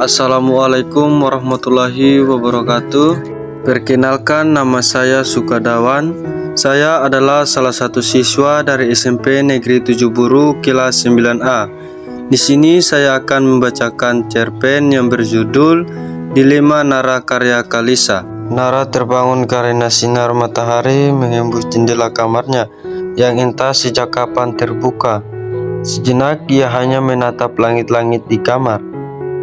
Assalamualaikum warahmatullahi wabarakatuh. Perkenalkan, nama saya Sukadawan. Saya adalah salah satu siswa dari SMP Negeri 7 Buru kelas 9A. Di sini saya akan membacakan cerpen yang berjudul Dilema Nara karya Kalisa. Nara terbangun karena sinar matahari mengembus jendela kamarnya yang entah sejak kapan terbuka. Sejenak ia hanya menatap langit-langit di kamar.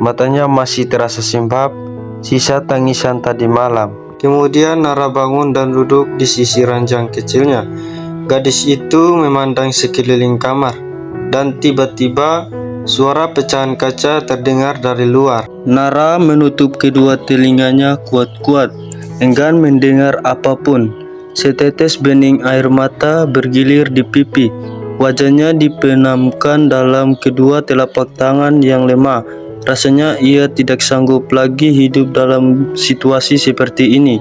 Matanya masih terasa sembab, sisa tangisan tadi malam. Kemudian Nara bangun dan duduk di sisi ranjang kecilnya. Gadis itu memandang sekeliling kamar, dan tiba-tiba suara pecahan kaca terdengar dari luar. Nara menutup kedua telinganya kuat-kuat, enggan mendengar apapun. Setetes bening air mata bergilir di pipi. Wajahnya dipenamkan dalam kedua telapak tangan yang lemah. Rasanya ia tidak sanggup lagi hidup dalam situasi seperti ini.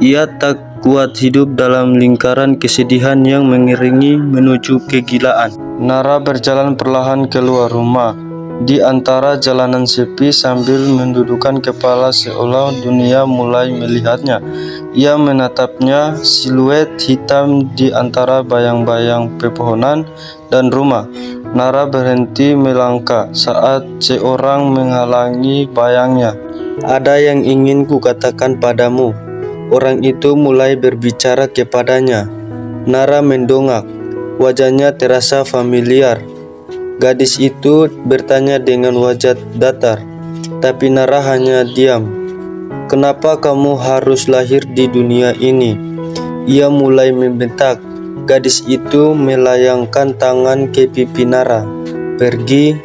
Ia tak kuat hidup dalam lingkaran kesedihan yang mengiringi menuju kegilaan. Nara berjalan perlahan keluar rumah, di antara jalanan sepi sambil mendudukkan kepala seolah dunia mulai melihatnya. Ia menatapnya, siluet hitam di antara bayang-bayang pepohonan dan rumah. Nara berhenti melangkah saat seorang menghalangi bayangnya. "Ada yang ingin kukatakan padamu." Orang itu mulai berbicara kepadanya. Nara mendongak, wajahnya terasa familiar. Gadis itu bertanya dengan wajah datar, tapi Nara hanya diam. "Kenapa kamu harus lahir di dunia ini?" Ia mulai membentak. Gadis itu melayangkan tangan ke pipi Nara. "Pergi."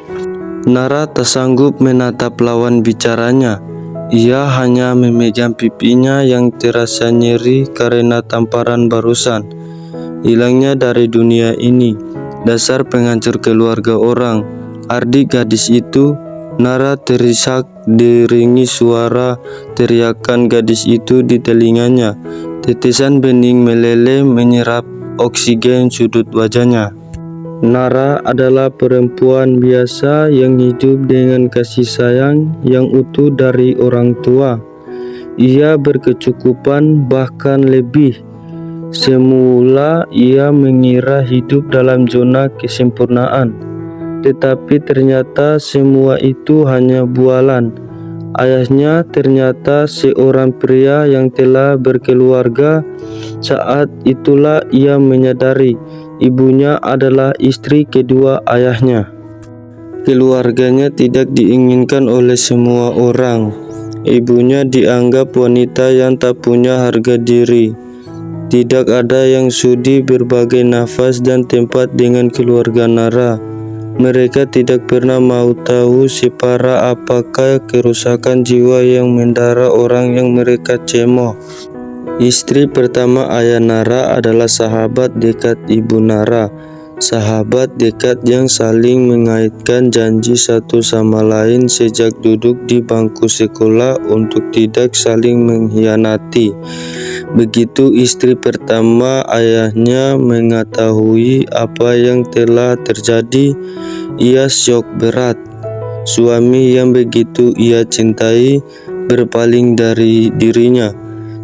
Nara tak sanggup menatap lawan bicaranya. Ia hanya memegang pipinya yang terasa nyeri karena tamparan barusan. Hilangnya dari dunia ini, dasar penghancur keluarga orang. Ardi gadis itu. Nara terisak diiringi suara teriakan gadis itu di telinganya. Tetesan bening meleleh menyerap oksigen sudut wajahnya. Nara adalah perempuan biasa yang hidup dengan kasih sayang yang utuh dari orang tua. Ia berkecukupan, bahkan lebih. Semula ia mengira hidup dalam zona kesempurnaan, tetapi ternyata semua itu hanya bualan. Ayahnya ternyata seorang pria yang telah berkeluarga. Saat itulah ia menyadari ibunya adalah istri kedua ayahnya. Keluarganya tidak diinginkan oleh semua orang. Ibunya dianggap wanita yang tak punya harga diri. Tidak ada yang sudi berbagai nafas dan tempat dengan keluarga Nara. Mereka tidak pernah mau tahu separah apakah kerusakan jiwa yang mendara orang yang mereka cemooh. Istri pertama ayah Nara adalah sahabat dekat ibu Nara. Sahabat dekat yang saling mengaitkan janji satu sama lain sejak duduk di bangku sekolah untuk tidak saling mengkhianati. Begitu istri pertama ayahnya mengetahui apa yang telah terjadi, ia syok berat. Suami yang begitu ia cintai berpaling dari dirinya.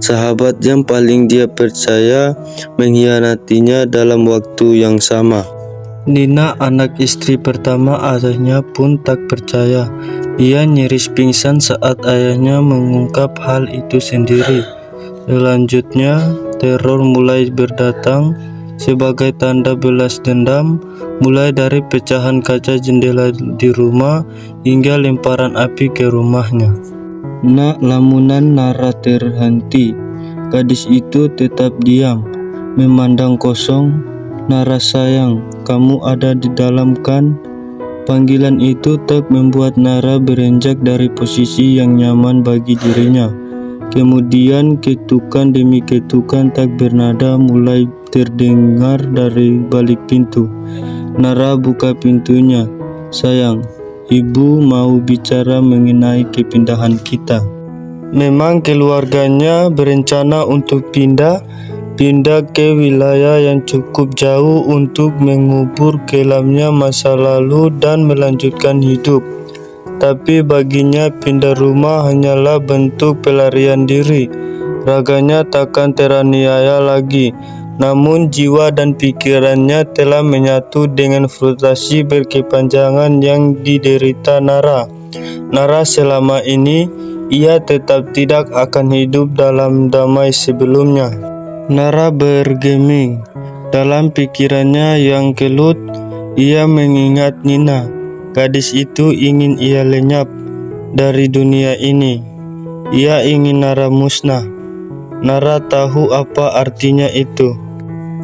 Sahabat yang paling dia percaya mengkhianatinya dalam waktu yang sama. Nina, anak istri pertama ayahnya, pun tak percaya. Ia nyaris pingsan saat ayahnya mengungkap hal itu sendiri. Selanjutnya, teror mulai berdatang sebagai tanda balas dendam, mulai dari pecahan kaca jendela di rumah hingga lemparan api ke rumahnya. Nak, lamunan Nara terhenti. Gadis itu tetap diam, memandang kosong. "Nara sayang, kamu ada di dalam kan?" Panggilan itu tak membuat Nara beranjak dari posisi yang nyaman bagi dirinya. Kemudian ketukan demi ketukan tak bernada mulai terdengar dari balik pintu. Nara buka pintunya. "Sayang, ibu mau bicara mengenai kepindahan kita." Memang keluarganya berencana untuk pindah ke wilayah yang cukup jauh untuk mengubur kelamnya masa lalu dan melanjutkan hidup. tetapi baginya pindah rumah hanyalah bentuk pelarian diri. Raganya takkan teraniaya lagi, namun jiwa dan pikirannya telah menyatu dengan frustasi berkepanjangan yang diderita Nara. Nara selama ini ia tetap tidak akan hidup dalam damai sebelumnya. Nara bergeming. Dalam pikirannya yang kelut, ia mengingat Nina. Gadis itu ingin ia lenyap dari dunia ini. Ia ingin Nara musnah. Nara tahu apa artinya itu.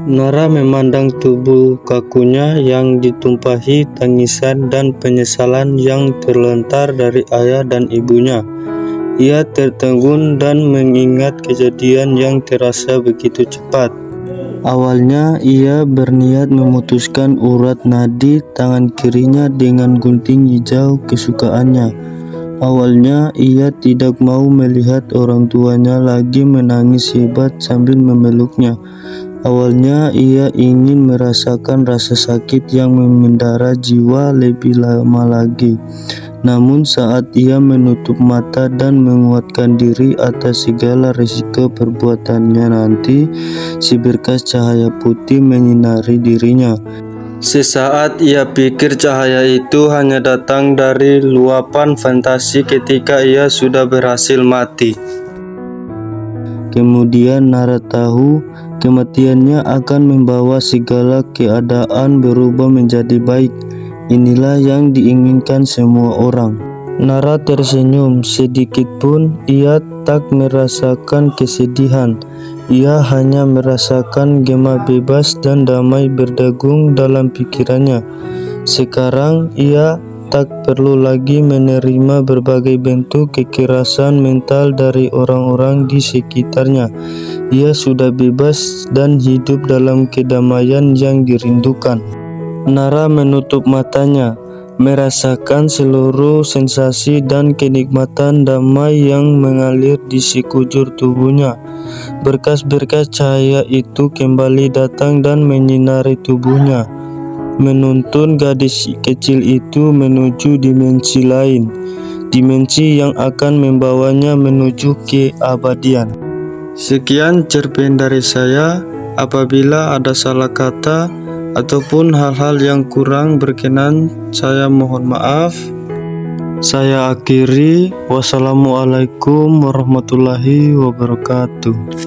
Nara memandang tubuh kakunya yang ditumpahi tangisan dan penyesalan yang terlontar dari ayah dan ibunya. Ia tertegun dan mengingat kejadian yang terasa begitu cepat. Awalnya ia berniat memutuskan urat nadi tangan kirinya dengan gunting hijau kesukaannya. Awalnya ia tidak mau melihat orang tuanya lagi menangis hebat sambil memeluknya. Awalnya ia ingin merasakan rasa sakit yang memendara jiwa lebih lama lagi. Namun saat ia menutup mata dan menguatkan diri atas segala risiko perbuatannya nanti, si berkas cahaya putih menyinari dirinya. Sesaat ia pikir cahaya itu hanya datang dari luapan fantasi ketika ia sudah berhasil mati. Kemudian Nara tahu kematiannya akan membawa segala keadaan berubah menjadi baik. Inilah yang diinginkan semua orang. Nara tersenyum, sedikit pun ia tak merasakan kesedihan. Ia hanya merasakan gema bebas dan damai berdagung dalam pikirannya. Sekarang ia tak perlu lagi menerima berbagai bentuk kekerasan mental dari orang-orang di sekitarnya. Ia sudah bebas dan hidup dalam kedamaian yang dirindukan. Nara menutup matanya, merasakan seluruh sensasi dan kenikmatan damai yang mengalir di sekujur tubuhnya. Berkas-berkas cahaya itu kembali datang dan menyinari tubuhnya, menuntun gadis kecil itu menuju dimensi lain, dimensi yang akan membawanya menuju keabadian. Sekian cerpen dari saya. Apabila ada salah kata ataupun hal-hal yang kurang berkenan, saya mohon maaf. Saya akhiri. Wassalamualaikum warahmatullahi wabarakatuh.